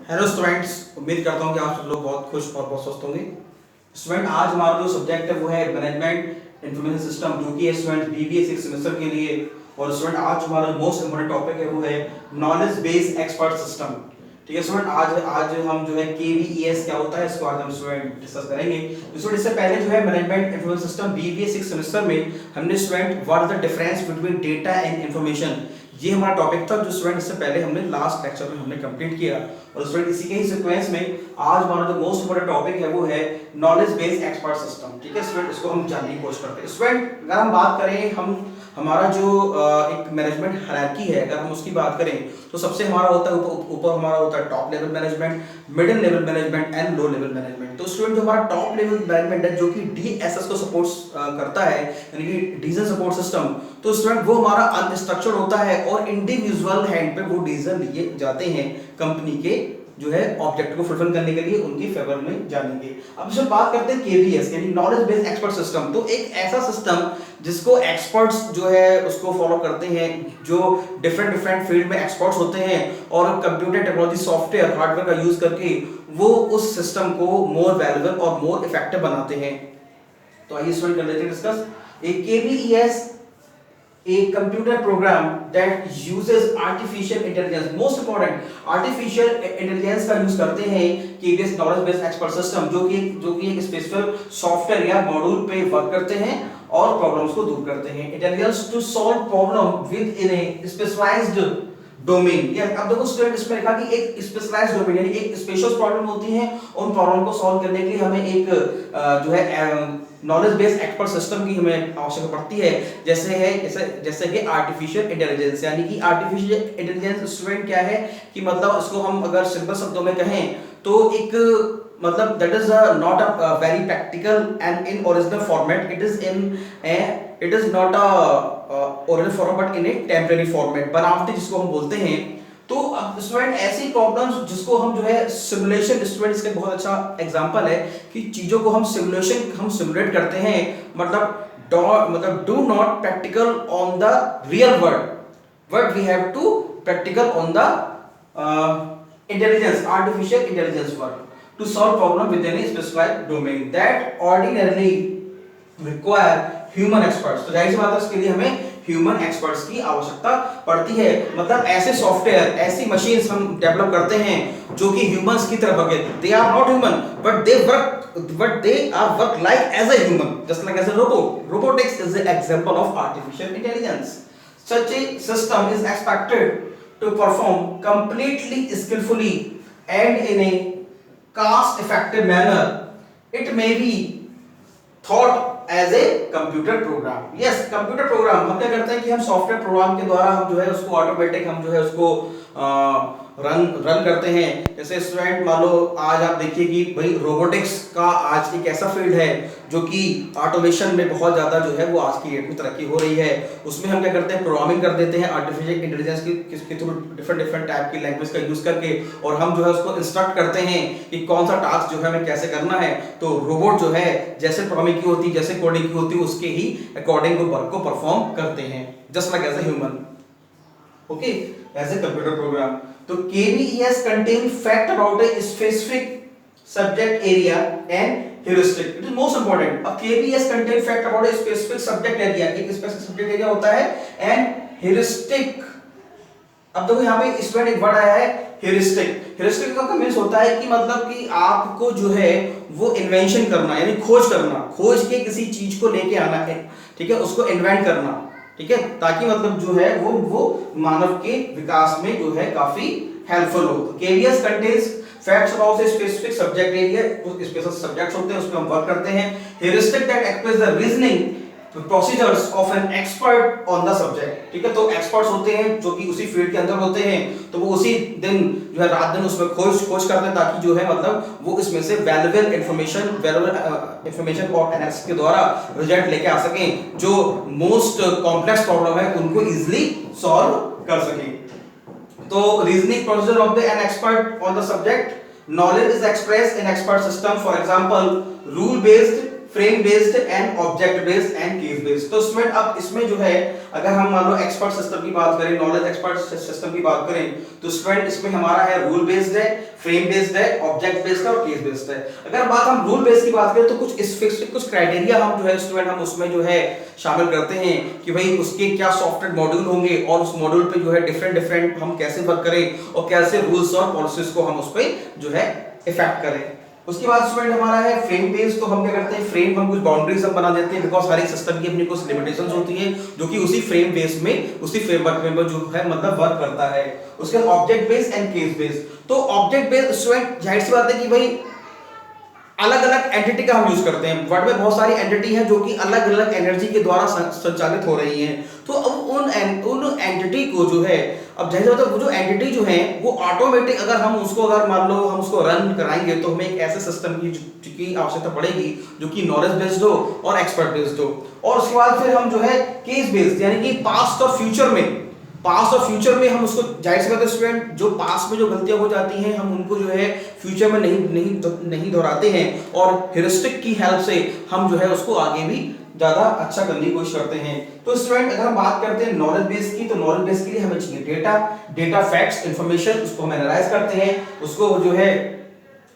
Hello students, उम्मीद करता हूँ कि आप सब लोग बहुत खुश और बहुत स्वस्थ होंगे। स्टूडेंट, आज हमारा जो सब्जेक्ट है वो है मैनेजमेंट इंफॉर्मेशन सिस्टम, जो कि है स्टूडेंट बीबीए 6 सेमेस्टर के लिए। और स्टूडेंट, आज हमारा मोस्ट इम्पोर्टेंट टॉपिक है वो है नॉलेज बेस्ड एक्सपर्ट सिस्टम। ठीक है स्टूडेंट, आज हम जो है केवीईएस क्या होता है इसको आज हम स्टूडेंट डिस्कस करेंगे। स्टूडेंट, इससे पहले जो है management information system BBA 6 semester में हमने student what is the difference between data and information, ये हमारा टॉपिक था जो स्टूडेंट इससे पहले हमने लास्ट लेक्चर में हमने कंप्लीट किया। और स्टूडेंट, इसी के ही सीक्वेंस में आज हमारा जो मोस्ट इंपोर्टेंट टॉपिक है वो है नॉलेज बेस्ड एक्सपर्ट सिस्टम। ठीक है स्टूडेंट, इसको हम जानने की कोशिश करते हैं। स्टूडेंट, अगर हम बात करें हमारा जो एक मैनेजमेंट हायरार्की है, अगर हम उसकी बात करें तो सबसे हमारा होता है ऊपर हमारा होता है top level management, middle level management and low level management. तो स्टूडेंट, जो हमारा टॉप लेवल मैनेजमेंट है जो कि डीएसएस को सपोर्ट करता है, यानी कि डिसीजन सपोर्ट सिस्टम, तो स्टूडेंट वो हमारा अनस्ट्रक्चर्ड होता है और इंडिविजुअल हैंड पे वो डिसीजन लिए जाते हैं कंपनी के जो है ऑब्जेक्ट को फुलफिल करने के लिए उनकी फेवर में जानेंगे। अब जब बात करते हैं केवीएस यानी नॉलेज बेस्ड एक्सपर्ट सिस्टम, तो एक ऐसा सिस्टम जिसको एक्सपर्ट्स जो है उसको फॉलो करते हैं, जो डिफरेंट फील्ड में एक्सपर्ट्स होते हैं और कंप्यूटर टेक्नोलॉजी सॉफ्टवेयर हार्डवेयर का यूज करके वो उस सिस्टम को मोर वैल्यूएबल और मोर इफेक्टिव बनाते हैं। तो आइए स्टूडेंट कर लेते हैं डिस्कस। एक केवीईएस a computer program that uses artificial intelligence, most important artificial intelligence का यूज करते हैं KBS knowledge based expert system, जो कि एक स्पेसिफिक सॉफ्टवेयर या मॉड्यूल पे वर्क करते हैं और प्रॉब्लम्स को दूर करते हैं। Intelligence to solve problem within a specialized domain. ये अब देखो स्टूडेंट, इसमें लिखा कि एक स्पेशलाइज्ड डोमेन यानी एक स्पेशल प्रॉब्लम होती है, उन प्रॉब्लम को सॉल्व करने के लिए हमें एक जो है नॉलेज बेस्ड एक्सपर्ट सिस्टम की हमें आवश्यकता पड़ती है। जैसे कि आर्टिफिशियल इंटेलिजेंस, यानी कि आर्टिफिशियल इंटेलिजेंस स्टूडेंट क्या है कि मतलब इसको हम अगर सिंपल शब्दों में कहें तो एक मतलब that is not a very practical and in original format, it is not a original format but in A temporary format, बनावटी जिसको हम बोलते हैं। तो अब स्टूडेंट, ऐसी प्रॉब्लम्स जिसको हम जो है सिमुलेशन, स्टूडेंट इसका बहुत अच्छा एग्जांपल है कि चीजों को हम सिमुलेट करते हैं, मतलब do not practical on the real world but we have to practical on the intelligence, artificial intelligence world to solve problem within a specified domain that ordinarily require human experts. तो जाहिर सी बात है, इसके लिए हमें human experts की आवश्यकता पड़ती है। मतलब ऐसे सॉफ्टवेयर, ऐसी मशीन्स हम डेवलप करते हैं जो कि ह्यूमंस की तरह work, they are not human but they are work like as a human, just like as a robot. Robotics is an example of artificial intelligence. Such a system is expected to perform completely skillfully and in a cost effective manner. It may be thought as a computer program. Yes, computer program हम क्या करते हैं कि हम software program के द्वारा हम जो है उसको ऑटोमेटिक हम जो है उसको रन करते हैं। जैसे स्टूडेंट, मान लो आज आप देखिए कि भाई रोबोटिक्स का आज एक ऐसा फील्ड है जो कि ऑटोमेशन में बहुत ज्यादा जो है वो आज की डेट में तरक्की हो रही है। उसमें हम क्या करते हैं, प्रोग्रामिंग कर देते हैं आर्टिफिशियल इंटेलिजेंस के थ्रू डिफरेंट टाइप की लैंग्वेज का यूज करके, और हम जो है उसको इंस्ट्रक्ट करते हैं कि कौन सा टास्क जो है हमें कैसे करना है। तो रोबोट जो है जैसे प्रोग्रामिंग की होती है, जैसे कोडिंग की होती है, उसके ही अकॉर्डिंग वो वर्क को परफॉर्म करते हैं, just like as a human, okay, as a computer program. तो KVES contain fact about a specific subject area and heuristic. It is most important. अब KVES contain fact about a specific subject area, एक specific subject area होता है and heuristic। अब देखो यहाँ पे student एक वर्ड आया है heuristic। heuristic का मीन्स होता है कि मतलब कि आपको जो है वो इन्वेंशन करना, यानी खोज करना, खोज के किसी चीज को लेके आना है, ठीक है, उसको इन्वेंट करना, ठीक है, ताकि मतलब जो है वो मानव के विकास में जो है काफी हेल्पफुल हो। KVS contains facts about a specific subject area, कुछ स्पेशल सब्जेक्ट्स होते हैं उसमें हम वर्क करते हैं। Heuristic that express the reasoning procedures of an expert on the subject, ठीक है, तो एक्सपर्ट्स होते हैं जो कि उसी फील्ड के अंदर होते हैं, तो वो उसी दिन जो है रात दिन उसमें खोज करते हैं ताकि जो है मतलब वो इसमें से वैल्यूएबल इंफॉर्मेशन और एनालिसिस के द्वारा रिजल्ट लेके आ सकें, जो मोस्ट कॉम्प्लेक्स प्रॉब्लम है उनको इजीली सॉल्व कर सकें। तो reasoning procedure of the an expert on the subject, knowledge is expressed in expert system, for example rule based frame based and object based and case based. तो student अब इसमें जो है अगर हम मान लो एक्सपर्ट सिस्टम की बात करें, नॉलेज एक्सपर्ट सिस्टम की बात करें, तो स्टूडेंट इसमें हमारा है रूल बेस्ड है, फ्रेम बेस्ड है, ऑब्जेक्ट बेस्ड है और केस बेस्ड है। अगर बात हम रूल बेस्ड की बात करें तो कुछ इस फिक्स कुछ क्राइटेरिया हम जो है स्टूडेंट हम उसमें जो है शामिल करते हैं कि भाई उसके क्या सॉफ्टवेयर मॉड्यूल होंगे और उस मॉड्यूल पे जो है डिफरेंट हम कैसे वर्क करें और कैसे रूल्स और पॉलिसीज को हम उस पे जो है इफेक्ट करें। उसके बाद स्टूडेंट हमारा है फ्रेम बेस्ड। तो हम क्या करते हैं, फ्रेम हम कुछ बाउंड्रीज हम बना देते हैं, बिकॉज हर एक सिस्टम की अपनी कुछ लिमिटेशंस होती है जो कि उसी फ्रेम बेस में उसी फ्रेमवर्क में जो है मतलब वर्क करता है। उसके बाद object based and case based. तो ऑब्जेक्ट बेस्ड स्टूडेंट जाहिर सी बात है कि भाई अलग अलग एंटिटी का हम यूज करते हैं। वर्ड में बहुत सारी एंटिटी हैं जो कि अलग अलग एनर्जी के द्वारा संचालित हो रही हैं। तो अब उन एंटिटी को जो है अब जैसे होता है वो जो एंटिटी जो है वो ऑटोमेटिक अगर हम उसको अगर मान लो हम उसको रन कराएंगे तो हमें एक ऐसे सिस्टम की आवश्यकता पड़ेगी जो कि नॉलेज बेस्ड हो और एक्सपर्ट बेस्ड हो। और उसके बाद फिर हम जो है केस बेस्ड यानी कि पास्ट और फ्यूचर में हम उसको जाहिर सी बात है स्टूडेंट जो पास्ट में जो गलतियां हो जाती हैं हम उनको जो है फ्यूचर में नहीं दोहराते हैं और ह्यूरिस्टिक की हेल्प से हम जो है उसको आगे भी ज्यादा अच्छा करने की कोशिश करते हैं। तो स्टूडेंट अगर हम बात करते हैं नॉलेज बेस की, तो नॉलेज बेस के लिए हमें चाहिए डेटा फैक्ट्स इंफॉर्मेशन, उसको हम एनालाइज करते हैं, उसको जो है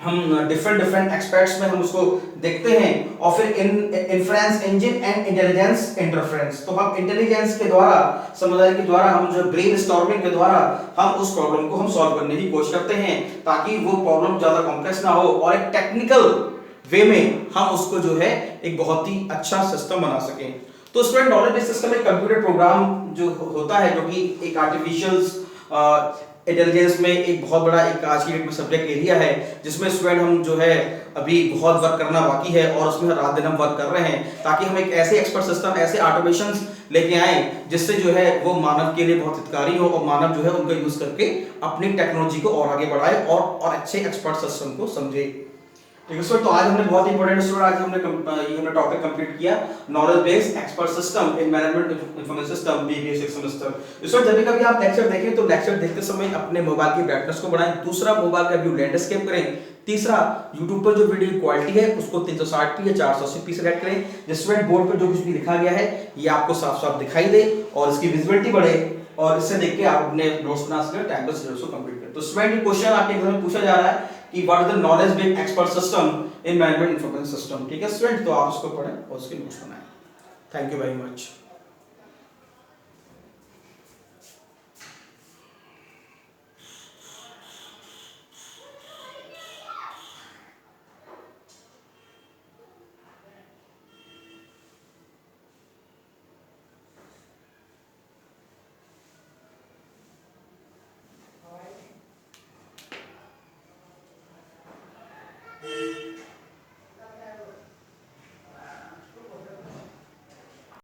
हम डिफरेंट एक्सपर्ट्स में हम उसको देखते हैं और फिर inference engine and intelligence interference. तो हम इंटेलिजेंस के द्वारा समझदारी के द्वारा हम जो ब्रेनस्टॉर्मिंग के द्वारा हम उस प्रॉब्लम को हम सॉल्व करने की कोशिश करते हैं ताकि वो प्रॉब्लम ज्यादा कॉम्प्लेक्स ना हो और एक टेक्निकल वे में हम उसको जो है एक बहुत ही अच्छा सिस्टम बना सकें। तो स्टूडेंट नॉलेज बेस्ड सिस्टम एक कंप्यूटर प्रोग्राम जो होता है जो कि एक आर्टिफिशियल इंटेलिजेंस में एक बहुत बड़ा एक आज की डेट में सब्जेक्ट एरिया है जिसमें स्टूडेंट हम जो है अभी बहुत वर्क करना बाकी है और उसमें रात दिन हम वर्क कर रहे हैं ताकि हम एक ऐसे एक्सपर्ट सिस्टम ऐसे ऑटोमेशंस लेके आए जिससे जो है वो मानव के लिए बहुत हितकारी हो और मानव जो है उनका यूज करके अपनी टेक्नोलॉजी को और आगे बढ़ाए और अच्छे एक्सपर्ट सिस्टम को समझे। ठीक है सर, तो आज हमने बहुत इंपॉर्टेंट स्टूडेंट आज हमने टॉपिक कंप्लीट किया knowledge based expert system in management information system BBA 6 semester. Sir जब कभी आप लेक्चर देखें तो लेक्चर देखते समय अपने मोबाइल की ब्राइटनेस को बढ़ाएं, दूसरा मोबाइल का व्यू लैंडस्केप करें, तीसरा YouTube पर जो वीडियो क्वालिटी है उसको 360p या 480p सेलेक्ट करें जिसमें बोर्ड पर जो कुछ भी लिखा गया है ये आपको साफ साफ दिखाई दे और इसकी विजिबिलिटी बढ़े और इससे देख के आप अपने नोट्स बना सकें, टाइम पर सिलेबस को कंप्लीट करें। तो स्टूडेंट क्वेश्चन आपके एग्जाम में पूछा जा रहा है कि what is the knowledge based expert system in management information system. ठीक है स्टूडेंट, तो आप उसको पढ़ें और उसके नोट्स बनाएं। Thank you very much.